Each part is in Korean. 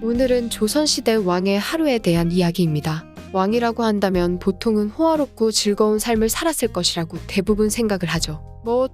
오늘은 조선시대 왕의 하루에 대한 이야기입니다. 왕이라고 한다면 보통은 호화롭고 즐거운 삶을 살았을 것이라고 대부분 생각을 하죠.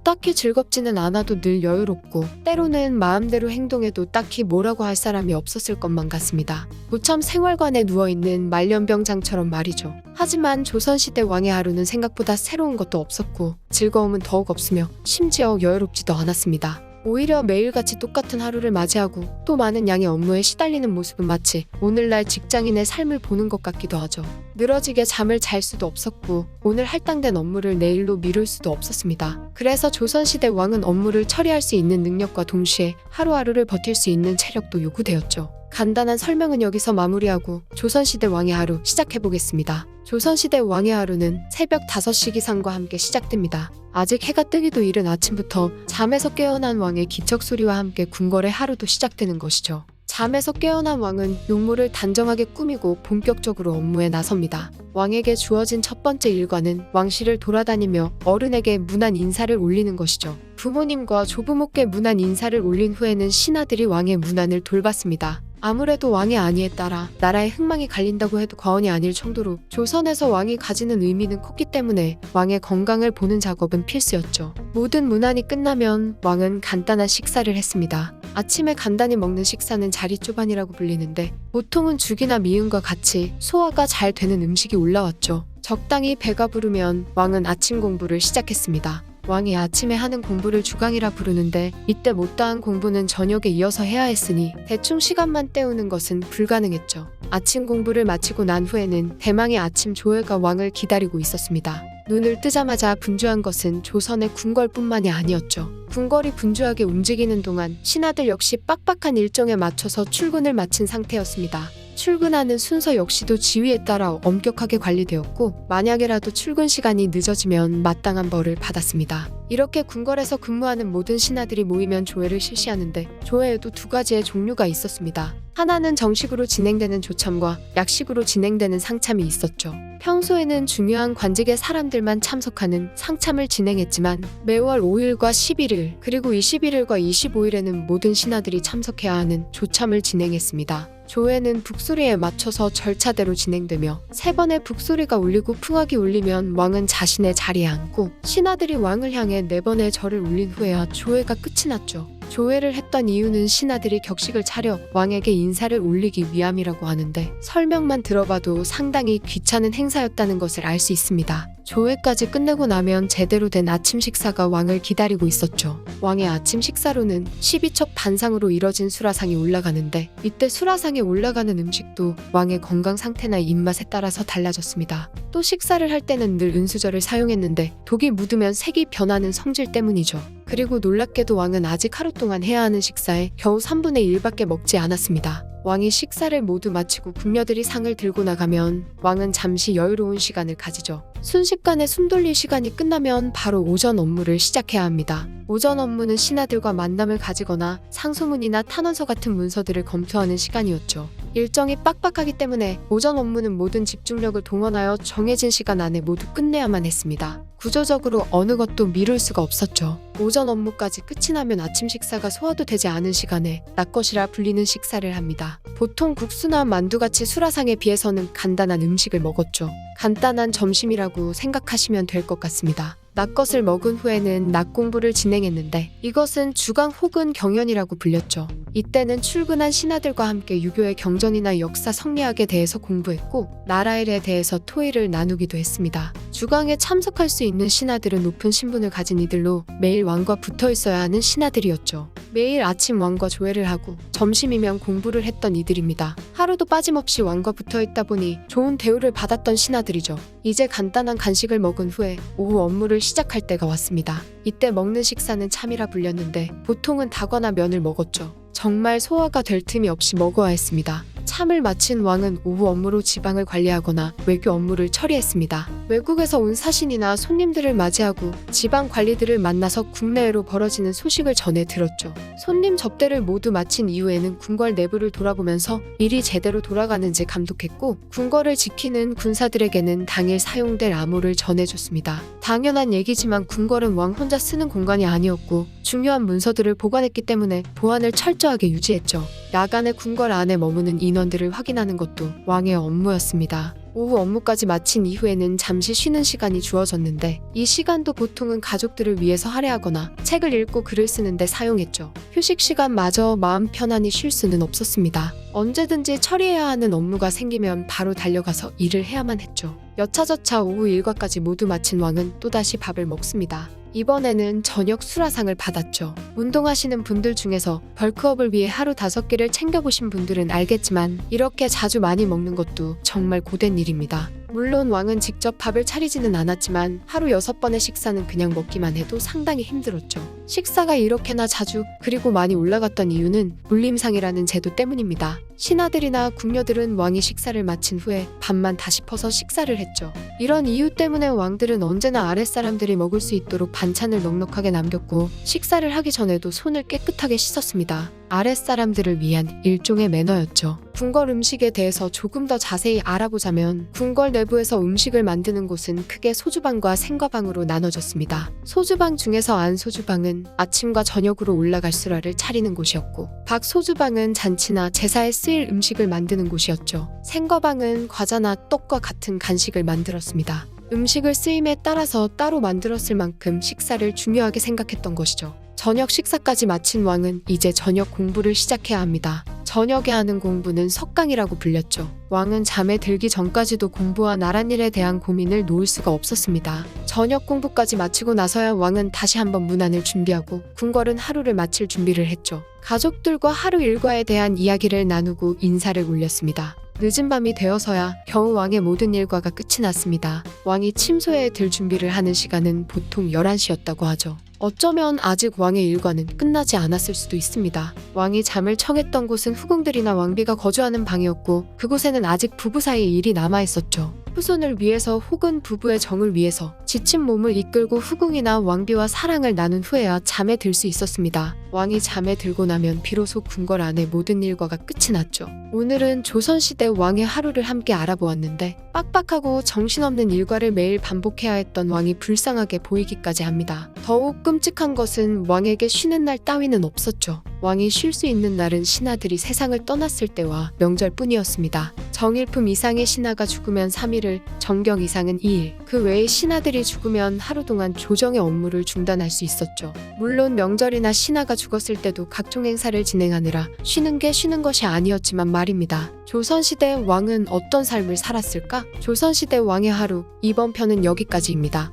딱히 즐겁지는 않아도 늘 여유롭고 때로는 마음대로 행동해도 딱히 뭐라고 할 사람이 없었을 것만 같습니다. 고참 생활관에 누워있는 말년병장처럼 말이죠. 하지만 조선시대 왕의 하루는 생각보다 새로운 것도 없었고 즐거움은 더욱 없으며 심지어 여유롭지도 않았습니다. 오히려 매일같이 똑같은 하루를 맞이하고 또 많은 양의 업무에 시달리는 모습은 마치 오늘날 직장인의 삶을 보는 것 같기도 하죠. 늘어지게 잠을 잘 수도 없었고 오늘 할당된 업무를 내일로 미룰 수도 없었습니다. 그래서 조선시대 왕은 업무를 처리할 수 있는 능력과 동시에 하루하루를 버틸 수 있는 체력도 요구되었죠. 간단한 설명은 여기서 마무리하고 조선시대 왕의 하루 시작해보겠습니다. 조선시대 왕의 하루는 새벽 5시 기상과 함께 시작됩니다. 아직 해가 뜨기도 이른 아침부터 잠에서 깨어난 왕의 기척소리와 함께 궁궐의 하루도 시작되는 것이죠. 잠에서 깨어난 왕은 용모를 단정하게 꾸미고 본격적으로 업무에 나섭니다. 왕에게 주어진 첫 번째 일과는 왕실을 돌아다니며 어른에게 문안 인사를 올리는 것이죠. 부모님과 조부모께 문안 인사를 올린 후에는 신하들이 왕의 문안을 돌봤습니다. 아무래도 왕의 안위에 따라 나라의 흥망이 갈린다고 해도 과언이 아닐 정도로 조선에서 왕이 가지는 의미는 컸기 때문에 왕의 건강을 보는 작업은 필수였죠. 모든 문안이 끝나면 왕은 간단한 식사를 했습니다. 아침에 간단히 먹는 식사는 자리쪼반이라고 불리는데 보통은 죽이나 미음과 같이 소화가 잘 되는 음식이 올라왔죠. 적당히 배가 부르면 왕은 아침 공부를 시작했습니다. 왕이 아침에 하는 공부를 주강이라 부르는데 이때 못다한 공부는 저녁에 이어서 해야 했으니 대충 시간만 때우는 것은 불가능했죠. 아침 공부를 마치고 난 후에는 대망의 아침 조회가 왕을 기다리고 있었습니다. 눈을 뜨자마자 분주한 것은 조선의 궁궐뿐만이 아니었죠. 궁궐이 분주하게 움직이는 동안 신하들 역시 빡빡한 일정에 맞춰서 출근을 마친 상태였습니다. 출근하는 순서 역시도 지위에 따라 엄격하게 관리되었고 만약에라도 출근 시간이 늦어지면 마땅한 벌을 받았습니다. 이렇게 궁궐에서 근무하는 모든 신하들이 모이면 조회를 실시하는데 조회에도 두 가지의 종류가 있었습니다. 하나는 정식으로 진행되는 조참과 약식으로 진행되는 상참이 있었죠. 평소에는 중요한 관직의 사람들만 참석하는 상참을 진행했지만 매월 5일과 11일 그리고 21일과 25일에는 모든 신하들이 참석해야 하는 조참을 진행했습니다. 조회는 북소리에 맞춰서 절차대로 진행되며 3번의 북소리가 울리고 풍악이 울리면 왕은 자신의 자리에 앉고 신하들이 왕을 향해 4번의 절을 울린 후에야 조회가 끝이 났죠. 조회를 했던 이유는 신하들이 격식을 차려 왕에게 인사를 올리기 위함이라고 하는데 설명만 들어봐도 상당히 귀찮은 행사였다는 것을 알 수 있습니다. 조회까지 끝내고 나면 제대로 된 아침 식사가 왕을 기다리고 있었죠. 왕의 아침 식사로는 12첩 반상으로 이뤄진 수라상이 올라가는데 이때 수라상에 올라가는 음식도 왕의 건강 상태나 입맛에 따라서 달라졌습니다. 또 식사를 할 때는 늘 은수저를 사용했는데 독이 묻으면 색이 변하는 성질 때문이죠. 그리고 놀랍게도 왕은 아직 하루 동안 해야 하는 식사에 겨우 3분의 1밖에 먹지 않았습니다. 왕이 식사를 모두 마치고 궁녀들이 상을 들고 나가면 왕은 잠시 여유로운 시간을 가지죠. 순식간에 숨 돌릴 시간이 끝나면 바로 오전 업무를 시작해야 합니다. 오전 업무는 신하들과 만남을 가지거나 상소문이나 탄원서 같은 문서들을 검토하는 시간이었죠. 일정이 빡빡하기 때문에 오전 업무는 모든 집중력을 동원하여 정해진 시간 안에 모두 끝내야만 했습니다. 구조적으로 어느 것도 미룰 수가 없었죠. 오전 업무까지 끝이 나면 아침 식사가 소화도 되지 않은 시간에 낮것이라 불리는 식사를 합니다. 보통 국수나 만두같이 수라상에 비해서는 간단한 음식을 먹었죠. 간단한 점심이라고 생각하시면 될 것 같습니다. 낮것을 먹은 후에는 낮공부를 진행했는데 이것은 주강 혹은 경연이라고 불렸죠. 이때는 출근한 신하들과 함께 유교의 경전이나 역사 성리학에 대해서 공부했고 나라일에 대해서 토의를 나누기도 했습니다. 주강에 참석할 수 있는 신하들은 높은 신분을 가진 이들로 매일 왕과 붙어 있어야 하는 신하들이었죠. 매일 아침 왕과 조회를 하고 점심이면 공부를 했던 이들입니다. 하루도 빠짐없이 왕과 붙어 있다 보니 좋은 대우를 받았던 신하들이죠. 이제 간단한 간식을 먹은 후에 오후 업무를 시작할 때가 왔습니다. 이때 먹는 식사는 참이라 불렸는데 보통은 닭거나 면을 먹었죠. 정말 소화가 될 틈이 없이 먹어야 했습니다. 참을 마친 왕은 오후 업무로 지방을 관리하거나 외교 업무를 처리했습니다. 외국에서 온 사신이나 손님들을 맞이하고 지방 관리들을 만나서 국내외로 벌어지는 소식을 전해 들었죠. 손님 접대를 모두 마친 이후에는 궁궐 내부를 돌아보면서 일이 제대로 돌아가는지 감독했고 궁궐을 지키는 군사들에게는 당일 사용될 암호를 전해줬습니다. 당연한 얘기지만 궁궐은 왕 혼자 쓰는 공간이 아니었고 중요한 문서들을 보관했기 때문에 보안을 철저하게 유지했죠. 야간에 궁궐 안에 머무는 인원들을 확인하는 것도 왕의 업무였습니다. 오후 업무까지 마친 이후에는 잠시 쉬는 시간이 주어졌는데 이 시간도 보통은 가족들을 위해서 할애하거나 책을 읽고 글을 쓰는데 사용했죠. 휴식 시간마저 마음 편안히 쉴 수는 없었습니다. 언제든지 처리해야 하는 업무가 생기면 바로 달려가서 일을 해야만 했죠. 여차저차 오후 일과까지 모두 마친 왕은 또다시 밥을 먹습니다. 이번에는 저녁 수라상을 받았죠. 운동하시는 분들 중에서 벌크업을 위해 하루 5끼를 챙겨보신 분들은 알겠지만 이렇게 자주 많이 먹는 것도 정말 고된 일입니다. 물론 왕은 직접 밥을 차리지는 않았지만 하루 6번의 식사는 그냥 먹기만 해도 상당히 힘들었죠. 식사가 이렇게나 자주 그리고 많이 올라갔던 이유는 물림상이라는 제도 때문입니다. 신하들이나 궁녀들은 왕이 식사를 마친 후에 밥만 다시 퍼서 식사를 했죠. 이런 이유 때문에 왕들은 언제나 아랫사람들이 먹을 수 있도록 반찬을 넉넉하게 남겼고 식사를 하기 전에도 손을 깨끗하게 씻었습니다. 아랫사람들을 위한 일종의 매너였죠. 궁궐 음식에 대해서 조금 더 자세히 알아보자면 궁궐 내부에서 음식을 만드는 곳은 크게 소주방과 생과방으로 나눠졌습니다. 소주방 중에서 안소주방은 아침과 저녁으로 올라갈 수라를 차리는 곳이었고 박소주방은 잔치나 제사에 쓰일 음식을 만드는 곳이었죠. 생과방은 과자나 떡과 같은 간식을 만들었습니다. 음식을 쓰임에 따라서 따로 만들었을 만큼 식사를 중요하게 생각했던 것이죠. 저녁 식사까지 마친 왕은 이제 저녁 공부를 시작해야 합니다. 저녁에 하는 공부는 석강이라고 불렸죠. 왕은 잠에 들기 전까지도 공부와 나란 일에 대한 고민을 놓을 수가 없었습니다. 저녁 공부까지 마치고 나서야 왕은 다시 한번 문안을 준비하고 궁궐은 하루를 마칠 준비를 했죠. 가족들과 하루 일과에 대한 이야기를 나누고 인사를 올렸습니다. 늦은 밤이 되어서야 겨우 왕의 모든 일과가 끝이 났습니다. 왕이 침소에 들 준비를 하는 시간은 보통 11시였다고 하죠. 어쩌면 아직 왕의 일과는 끝나지 않았을 수도 있습니다. 왕이 잠을 청했던 곳은 후궁들이나 왕비가 거주하는 방이었고 그곳에는 아직 부부 사이의 일이 남아있었죠. 후손을 위해서 혹은 부부의 정을 위해서 지친 몸을 이끌고 후궁이나 왕비와 사랑을 나눈 후에야 잠에 들 수 있었습니다. 왕이 잠에 들고 나면 비로소 궁궐 안의 모든 일과가 끝이 났죠. 오늘은 조선시대 왕의 하루를 함께 알아보았는데 빡빡하고 정신없는 일과를 매일 반복해야 했던 왕이 불쌍하게 보이기까지 합니다. 더욱 끔찍한 것은 왕에게 쉬는 날 따위는 없었죠. 왕이 쉴 수 있는 날은 신하들이 세상을 떠났을 때와 명절뿐이었습니다. 정일품 이상의 신하가 죽으면 3일을, 정경 이상은 2일, 그 외에 신하들이 죽으면 하루 동안 조정의 업무를 중단할 수 있었죠. 물론 명절이나 신하가 죽었을 때도 각종 행사를 진행하느라 쉬는 게 쉬는 것이 아니었지만 말입니다. 조선시대 왕은 어떤 삶을 살았을까? 조선시대 왕의 하루, 이번 편은 여기까지입니다.